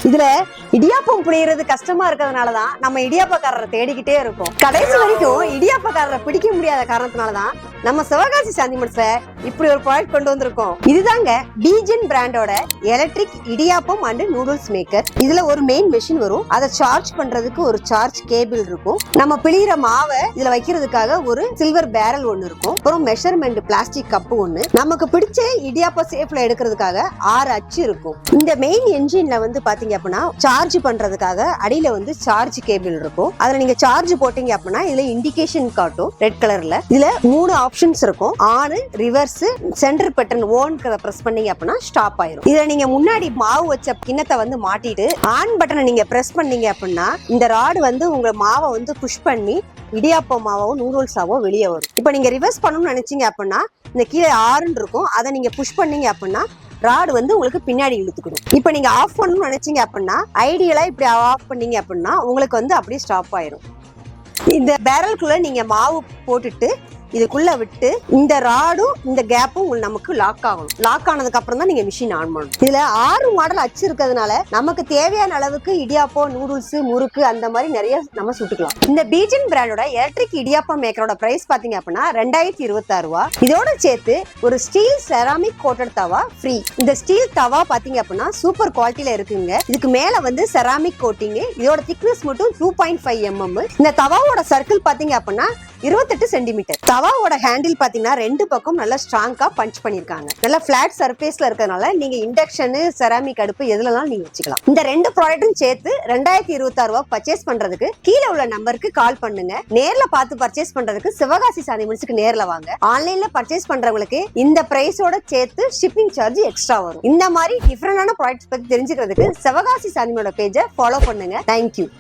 இதுல இடியாப்பம் புளியறது கஷ்டமா இருக்கிறதுனாலதான் நம்ம இடியாப்பக்காரரை தேடிக்கிட்டே இருக்கோம். கடைசி வரைக்கும் இடியாப்பக்காரரை பிடிக்க முடியாத காரணத்தினாலதான் நம்ம சிவகாசி சாந்தி மடத்துல இப்படி ஒரு ப்ராடக்ட் கொண்டு வந்திருக்கோம். இதுதாங்க பீஜன் பிராண்டோட electric idiyappam and noodles maker. இதுல ஒரு மெயின் மெஷின் வரும். அதை சார்ஜ் பண்றதுக்கு ஒரு சார்ஜ் கேபிள் இருக்கும். நம்ம பிழிகிற மாவை இதுல வைக்கிறதுக்காக ஒரு சில்வர் பேரல் ஒண்ணு இருக்கும். அப்புறம் மெஷர்மெண்ட் பிளாஸ்டிக் கப்பு ஒண்ணு. நமக்கு பிடிச்ச இடியாப்ப சேஃப்ல எடுக்கிறதுக்காக 6 அச்சு இருக்கும். இந்த மெயின் என்ஜின்ல வந்து பாத்தீங்க அப்படின்னா சார்ஜ் பண்றதுக்காக அடியில வந்து சார்ஜ் கேபிள் இருக்கும். அதுல நீங்க சார்ஜ் போட்டீங்க அப்படின்னா இதுல இண்டிகேஷன் காட்டும் ரெட் கலர்ல. இதுல 3 ஆப்ஷன்ஸ் இருக்கும். On, reverse, centre button own press பண்ணீங்க அப்படின்னா ஸ்டாப் ஆயிரும். இதுல நீங்க முன்னாடி மாவு வச்ச கிண்ணத்தை வந்து மாட்டிட்டு ஆன் பட்டனை நீங்க பிரஸ் பண்ணீங்க அப்படின்னா இந்த ராடு வந்து உங்க மாவை வந்து புஷ் பண்ணி இடியாப்ப மாவோ நூடுல்ஸாவோ வெளியே வரும். இப்ப நீங்க ரிவர்ஸ் பண்ணணும்னு நினைச்சீங்க அப்படின்னா இந்த கீழே 6 இருக்கும். அதை நீங்க புஷ் பண்ணீங்க அப்படின்னா ராடு வந்து உங்களுக்கு பின்னாடி இழுத்துக்கணும். இப்ப நீங்க ஆஃப் பண்ணணும்னு நினைச்சீங்க அப்படின்னா ஐடியலா இப்படி ஆஃப் பண்ணீங்க அப்படின்னா உங்களுக்கு வந்து அப்படியே ஸ்டாப் ஆயிரும். இந்த பேரலுக்குள்ள நீங்க மாவு போட்டுட்டு இதுக்குள்ள விட்டு இந்த ராடும் இந்த கேப்பும் நமக்கு லாக் ஆகணும். லாக் ஆனதுக்கு அப்புறம் தான் நீங்க மிஷின் ஆன் பண்ணணும். இதுல 6 மாடல் அச்சு இருக்கிறதுனால நமக்கு தேவையான அளவுக்கு இடியாப்பம், நூடுல்ஸ், முறுக்கு அந்த மாதிரி நிறைய நம்ம சுட்டுக்கலாம். இந்த பீஜன் பிராண்டோட எலக்ட்ரிக் இடியாப்பம் மேக்கரோட பிரைஸ் பாத்தீங்க அப்படின்னா 2026 ரூபாய். இதோட சேர்த்து ஒரு ஸ்டீல் செராமிக் கோட்டட் தவா ஃப்ரீ. இந்த ஸ்டீல் தவா பாத்தீங்க அப்படின்னா சூப்பர் குவாலிட்டியில இருக்குங்க. இதுக்கு மேல வந்து செராமிக் கோட்டிங். இதோட திக்னஸ் மட்டும் 2.5 mm. இந்த தவாவோட சர்க்கிள் பாத்தீங்க அப்படின்னா 28 சென்டிமீட்டர். தவாவோட ஹேண்டில் பாத்தீங்கன்னா 2 பக்கம் நல்லா ஸ்ட்ராங்கா பஞ்ச் பண்ணிருக்காங்க. நல்லா பிளாட் சர்ஃபேஸ்ல இருக்கறனால நீங்க இண்டக்ஷன், செராமிக் அடுப்பு எதுலலாம் நீங்க வச்சுக்கலாம். இந்த 2 ப்ராடக்ட்டும் சேர்த்து 2026 ரூபாய் பர்ச்சேஸ் பண்றதுக்கு கீழே உள்ள நம்பருக்கு கால் பண்ணுங்க. நேர்ல பார்த்து பர்ச்சேஸ் பண்றதுக்கு சிவகாசி சாந்தி மடத்துக்கு நேர்ல வாங்க. ஆன்லைன்ல பர்ச்சேஸ் பண்றவங்களுக்கு இந்த பிரைஸோட சேர்த்து ஷிப்பிங் சார்ஜ் எக்ஸ்ட்ரா வரும். இந்த மாதிரி டிஃபரெண்டான ப்ராடக்ட்ஸ் பத்தி தெரிஞ்சுக்கிறதுக்கு சிவகாசி சாந்தி மட பேஜை ஃபாலோ பண்ணுங்க. தேங்க்யூ.